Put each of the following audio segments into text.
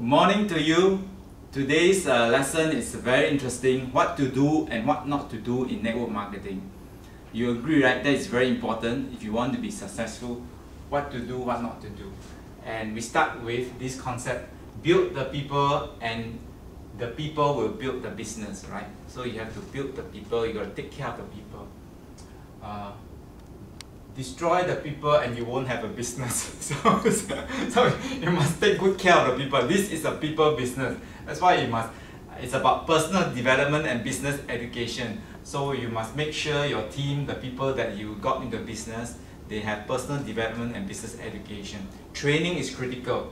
Good morning to you. Today's lesson is very interesting. What to do and what not to do in network marketing. You agree, right? That is very important if you want to be successful. What to do, what not to do. And we start with this concept: build the people and the people will build the business, right? So you have to build the people, you got to take care of the people. Destroy the people and you won't have a business. So you must take good care of the people. This is a people business. That's why it's about personal development and business education. So you must make sure your team, the people that you got into business, they have personal development and business education. Training is critical.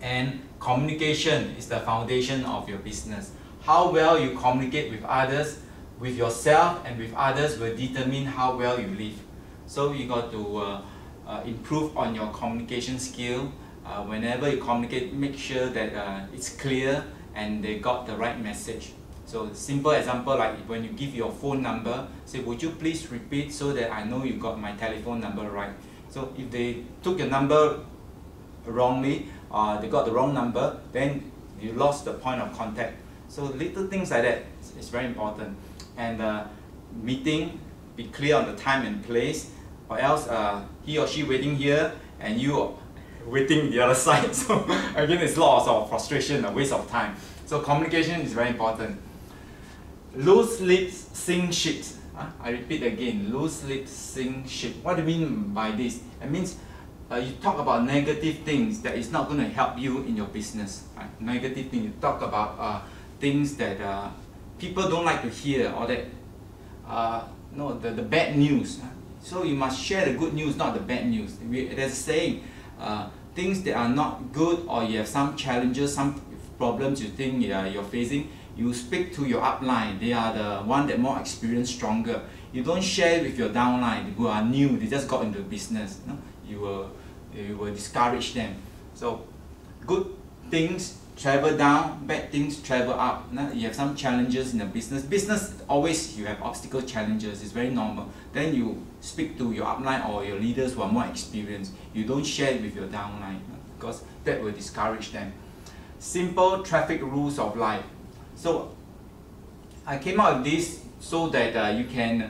And communication is the foundation of your business. How well you communicate with others, with yourself and with others will determine how well you live. So you got to improve on your communication skill. Whenever you communicate, make sure that it's clear and they got the right message. So simple example, like when you give your phone number, say, would you please repeat so that I know you got my telephone number right. So if they took your number wrongly, they got the wrong number, then you lost the point of contact. So little things like that is very important. And meeting, be clear on the time and place, or else he or she waiting here and you waiting the other side. So again, it's lots of frustration, a waste of time. So communication is very important. Lose lips, sink ships. I repeat again, lose lips, sink ship. What do you mean by this? It means you talk about negative things that is not going to help you in your business. Right? Negative things, you talk about things that people don't like to hear, or that the bad news. So you must share the good news, not the bad news. There's a saying, things that are not good, or you have some challenges, some problems you think you're facing, you speak to your upline. They are the one that more experienced, stronger. You don't share with your downline who are new, they just got into business. You will discourage them. So good things travel down, bad things travel up. You have some challenges in the business. Business, always you have obstacle challenges, it's very normal. Then you speak to your upline or your leaders who are more experienced. You don't share it with your downline because that will discourage them. Simple traffic rules of life. So I came out with this so that you can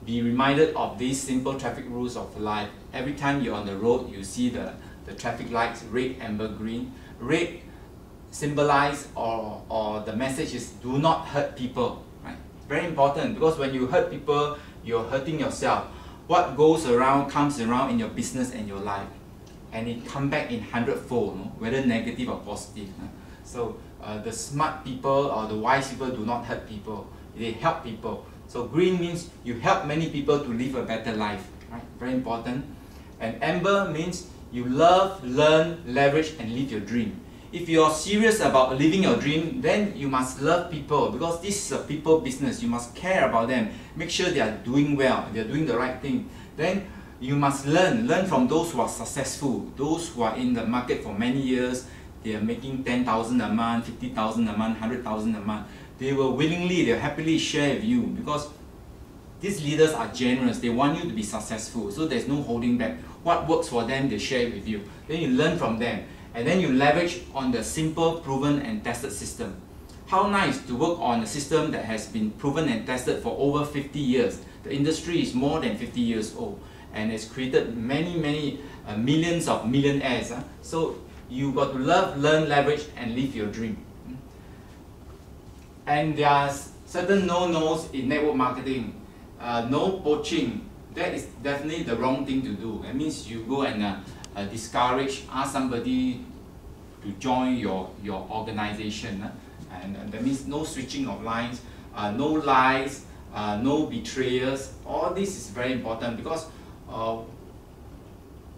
be reminded of these simple traffic rules of life. Every time you're on the road, you see the traffic lights, red, amber, green. Red symbolize or the message is do not hurt people. Right? Very important, because when you hurt people, you're hurting yourself. What goes around comes around in your business and your life, and it comes back in 100-fold, whether negative or positive. So the smart people or the wise people do not hurt people, they help people. So green means you help many people to live a better life. Right? Very important. And amber means you love, learn, leverage and live your dream. If you are serious about living your dream, then you must love people, because this is a people business. You must care about them, make sure they are doing well, they are doing the right thing. Then you must learn from those who are successful, those who are in the market for many years. They are making 10,000 a month, 50,000 a month, 100,000 a month. They will willingly, they will happily share with you, because these leaders are generous. They want you to be successful, so there's no holding back. What works for them, they share with you. Then you learn from them. And then you leverage on the simple, proven and tested system. How nice to work on a system that has been proven and tested for over 50 years. The industry is more than 50 years old and has created many millions of millionaires. So you got to love, learn, leverage and live your dream. And there are certain no-nos in network marketing. No poaching. That is definitely the wrong thing to do. That means you go and discourage, ask somebody to join your organization, and that means no switching of lines, no lies, no betrayers. All this is very important, because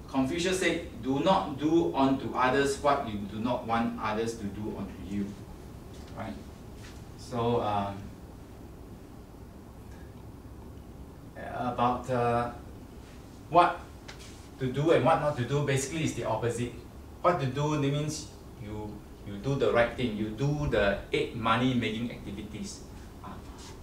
Confucius said, do not do unto others what you do not want others to do unto you. Right? So about what to do and what not to do, basically is the opposite. What to do, that means you do the right thing, you do the 8 money making activities.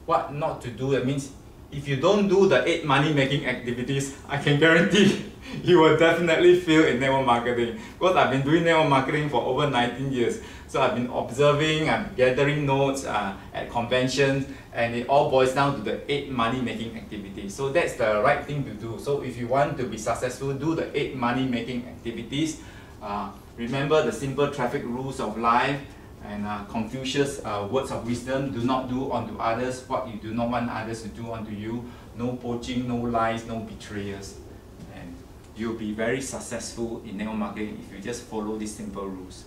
What not to do, that means if you don't do the 8 money making activities, I can guarantee you will definitely fail in network marketing. Because I've been doing network marketing for over 19 years. So I've been observing, I'm gathering notes at conventions, and it all boils down to the 8 money-making activities. So that's the right thing to do. So if you want to be successful, do the 8 money-making activities. Remember the simple traffic rules of life, and Confucius' words of wisdom: do not do unto others what you do not want others to do unto you. No poaching, no lies, no betrayers. And you'll be very successful in network marketing if you just follow these simple rules.